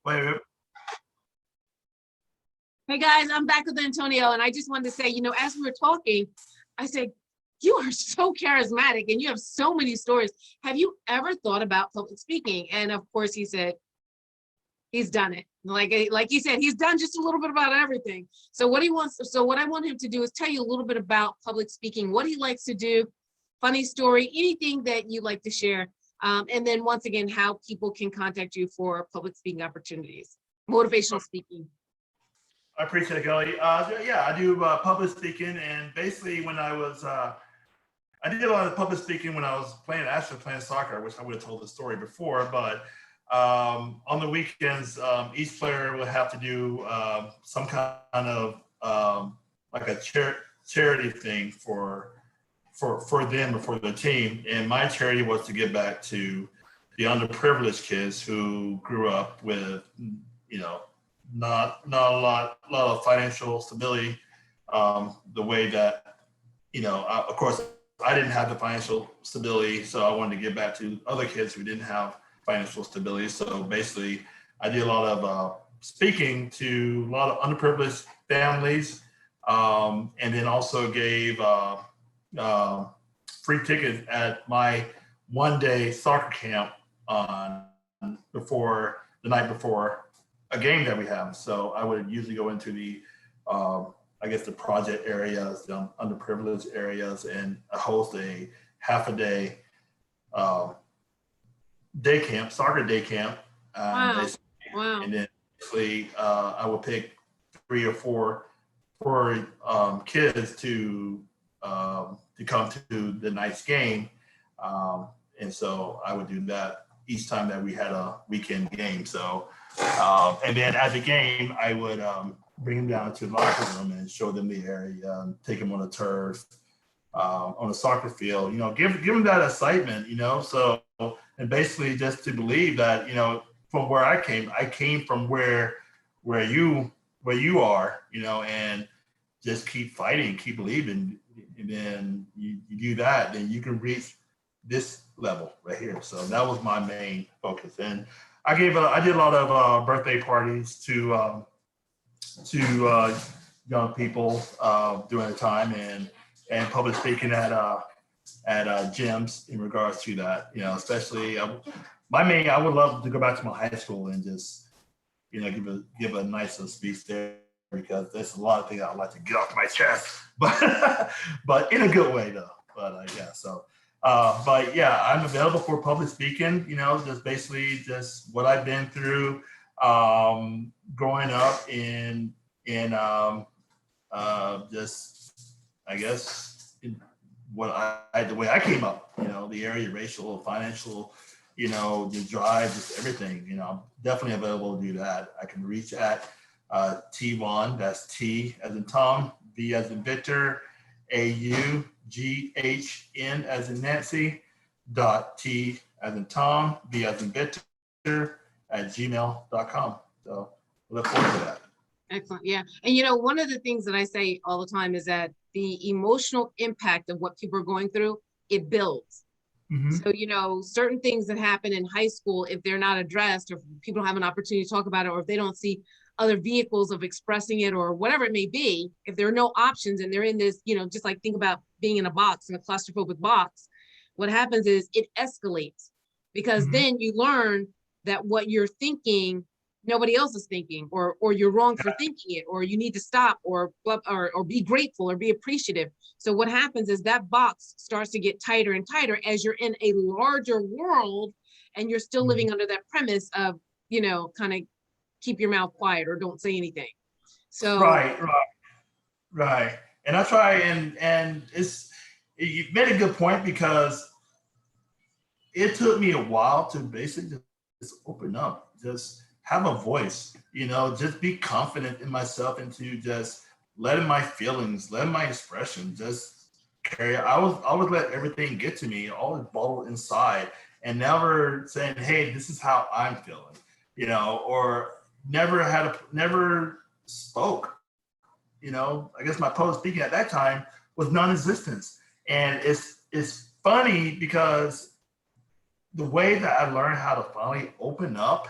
Wait, Hey guys, I'm back with Antonio, and I just wanted to say, as we were talking, I said, you are so charismatic and you have so many stories. Have you ever thought about public speaking? And of course, he said he's done it. Like he said, he's done just a little bit about everything. So what I want him to do is tell you a little bit about public speaking, what he likes to do, funny story, anything that you like to share. And then once again, how people can contact you for public speaking opportunities, motivational speaking. I appreciate it, Kelly. Yeah, I do public speaking, and basically when I did a lot of public speaking when I was playing soccer, which I would have told the story before, but on the weekends, each player would have to do some kind of like a charity thing for them or for the team. And my charity was to give back to the underprivileged kids who grew up with, not a lot of financial stability, the way that, of course, I didn't have the financial stability, so I wanted to give back to other kids who didn't have financial stability. So basically, I did a lot of speaking to a lot of underprivileged families, and then also gave free tickets at my one-day soccer camp the night before a game that we have. So I would usually go into the the project areas, the underprivileged areas, and host a half a day day camp, soccer day camp. Wow. And then basically I would pick 3 or 4 kids to come to the night's game. And so I would do that each time that we had a weekend game. So, and then at the game, I would bring them down to the locker room and show them the area, take them on the turf, on the soccer field, give them that excitement, so, and basically just to believe that, from where I came from where you are, and just keep fighting, keep believing. And then you do that, then you can reach this level right here. So that was my main focus. And I did a lot of birthday parties to young people during the time, and public speaking at gyms in regards to that. Especially I would love to go back to my high school and just give a nice little speech there, because there's a lot of things I'd like to get off my chest, but in a good way though. But I'm available for public speaking. Just basically just what I've been through, growing up in just, I guess, the way I came up. The area, racial, financial, the drive, just everything. I'm definitely available to do that. I can reach at T Vaughn, that's T as in Tom, V as in Victor, AUGHN as in Nancy, .T as in Tom, V as in Victor, at gmail.com. So look forward to that. Excellent. Yeah. And one of the things that I say all the time is that the emotional impact of what people are going through, it builds. Mm-hmm. So, certain things that happen in high school, if they're not addressed, or people don't have an opportunity to talk about it, or if they don't see other vehicles of expressing it, or whatever it may be, if there are no options and they're in this, just like think about being in a box, in a claustrophobic box, what happens is it escalates, because mm-hmm. then you learn that what you're thinking, nobody else is thinking, or you're wrong for thinking it, or you need to stop, or be grateful, or be appreciative. So what happens is that box starts to get tighter and tighter as you're in a larger world, and you're still living under that premise of, kind of keep your mouth quiet or don't say anything. So right. And I try, and you made a good point, because it took me a while to basically just open up, just have a voice, just be confident in myself, and to just letting my feelings, letting my expression just carry. I would let everything get to me, always bottled inside, and never saying, hey, this is how I'm feeling, or never spoke. I guess my public speaking at that time was non-existent. And it's funny, because the way that I learned how to finally open up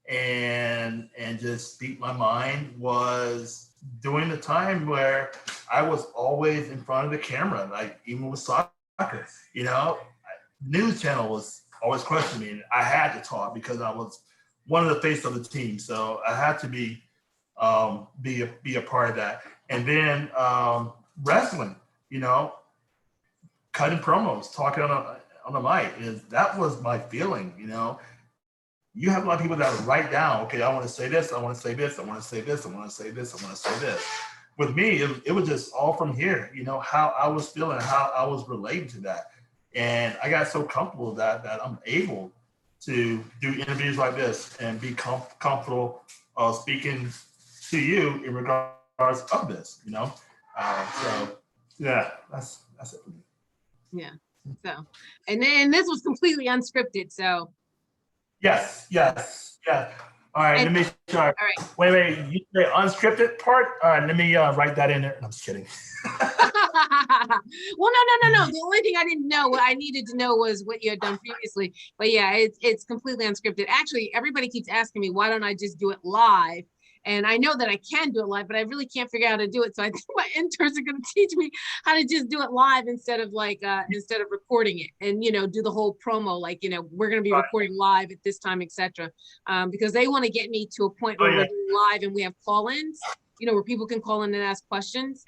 and and just speak my mind was during the time where I was always in front of the camera, like even with soccer, you know, news channel was always questioning me, and I had to talk because I was one of the face of the team. So I had to be a part of that. And then wrestling, you know, cutting promos, talking on the mic, that was my feeling, you know. You have a lot of people that would write down, okay, I want to say this, I want to say this, I want to say this, I want to say this, I want to say this. With me, it was just all from here, you know, how I was feeling, how I was relating to that. And I got so comfortable with that I'm able to do interviews like this and be comfortable speaking to you in regards of this, you know. So yeah, that's it for me. Yeah. So, and then this was completely unscripted. So. Yes. All right, let me try. All right. Wait. You say unscripted part? All right, let me write that in there. I'm just kidding. Well, no. The only thing I didn't know, what I needed to know was what you had done previously. But yeah, it's completely unscripted. Actually, everybody keeps asking me, why don't I just do it live? And I know that I can do it live, but I really can't figure out how to do it. So I think my interns are going to teach me how to just do it live instead of recording it and, you know, do the whole promo. Like, you know, we're going to be recording live at this time, etc. Because they want to get me to a point where we're doing live and we have call-ins, you know, where people can call in and ask questions.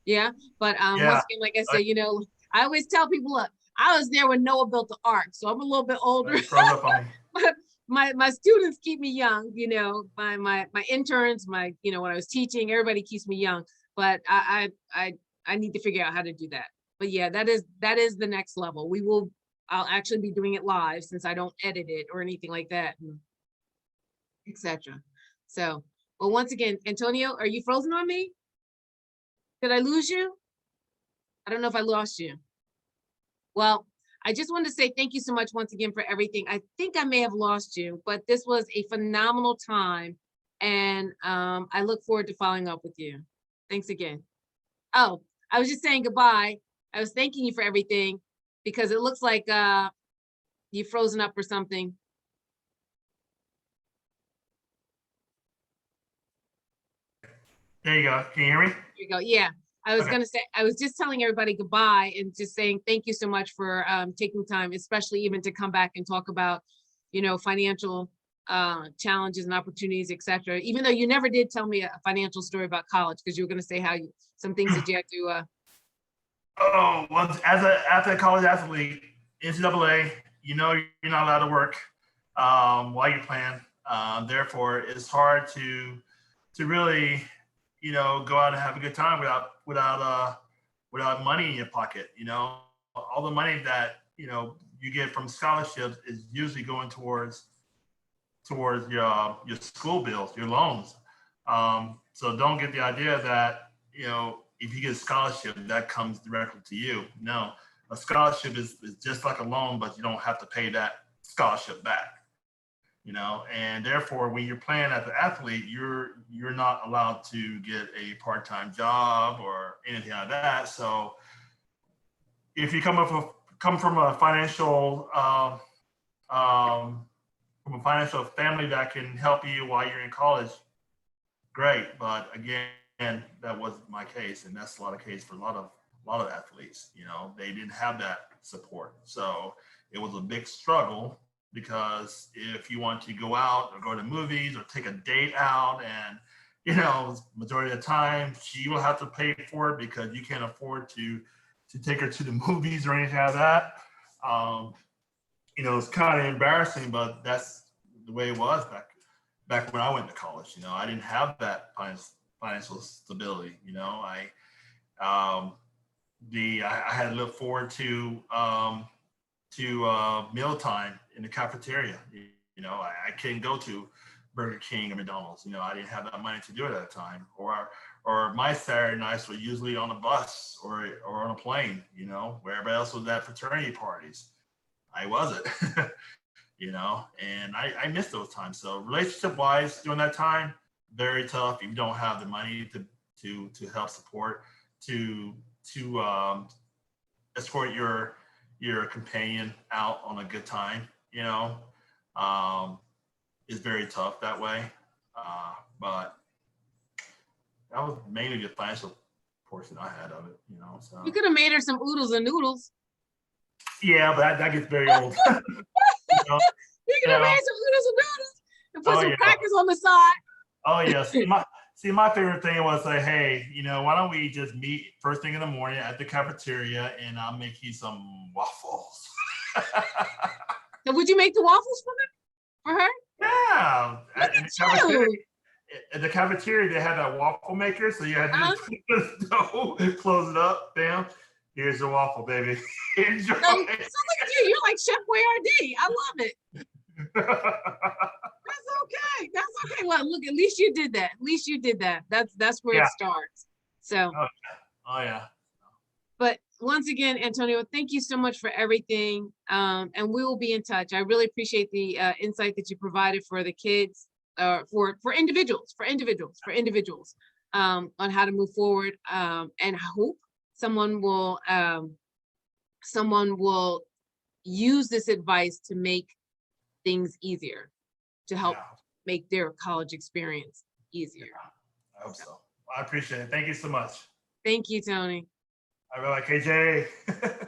Yeah. But once again, like I said, you know, I always tell people, look, I was there when Noah built the ark, so I'm a little bit older. But my students keep me young, you know, my interns, you know, when I was teaching, everybody keeps me young. But I need to figure out how to do that. But yeah, that is the next level. I'll actually be doing it live since I don't edit it or anything like that, etc. So, but once again, Antonio, are you frozen on me? Did I lose you? I don't know if I lost you. Well, I just wanted to say thank you so much once again for everything. I think I may have lost you, but this was a phenomenal time. And I look forward to following up with you. Thanks again. Oh, I was just saying goodbye. I was thanking you for everything because it looks like you've frozen up or something. There you go. Can you hear me? There you go. Yeah. I was gonna say, I was just telling everybody goodbye and just saying thank you so much for taking time, especially even to come back and talk about, you know, financial challenges and opportunities, etc. Even though you never did tell me a financial story about college, because you were gonna say how some things that you had to. Oh, well, after a college athlete, NCAA, you know, you're not allowed to work while you're playing. Therefore, it's hard to really, you know, go out and have a good time without money in your pocket. You know, all the money that, you know, you get from scholarships is usually going towards your school bills, your loans. So don't get the idea that, you know, if you get a scholarship, that comes directly to you. No, a scholarship is just like a loan, but you don't have to pay that scholarship back. You know, and therefore, when you're playing as an athlete, you're not allowed to get a part-time job or anything like that. So, if you come from a financial family that can help you while you're in college, great. But again, that wasn't my case, and that's a lot of case for a lot of athletes. You know, they didn't have that support, so it was a big struggle. Because if you want to go out or go to movies or take a date out, and you know, majority of the time she will have to pay for it because you can't afford to take her to the movies or anything like that. You know, it's kind of embarrassing, but that's the way it was back when I went to college. You know, I didn't have that financial stability. You know, I had to look forward to mealtime in the cafeteria. You know, I couldn't go to Burger King or McDonald's. You know, I didn't have that money to do it at the time. Or my Saturday nights were usually on a bus or on a plane. You know, where everybody else was at fraternity parties, I wasn't. You know, and I missed those times. So relationship wise, during that time, very tough. If you don't have the money to help support to escort your companion out on a good time, you know, is very tough that way. But that was mainly the financial portion I had of it, you know. So You could have made her some oodles and noodles. yeah, but that gets very old. You know, You could you have know. made some oodles and noodles and put Oh some yeah. crackers on the side. Oh yeah. See, my favorite thing was like, hey, you know, why don't we just meet first thing in the morning at the cafeteria and I'll make you some waffles. So would you make the waffles for her? Yeah. Look In at the cafeteria, you. in the cafeteria, they had that waffle maker, so you had to just put the dough, close it up, bam. Here's your waffle, baby. Enjoy. So look at you. You're like Chef Boyardee. I love it. That's okay. That's okay. Well, look, at least you did that. At least you did that. That's where Yeah. it starts. So, Oh yeah. but once again, Antonio, thank you so much for everything. And we will be in touch. I really appreciate the insight that you provided for the kids, for individuals, on how to move forward. And I hope someone will use this advice to make things easier, to help make their college experience easier. I hope so. I appreciate it. Thank you so much. Thank you, Tony. I really like KJ.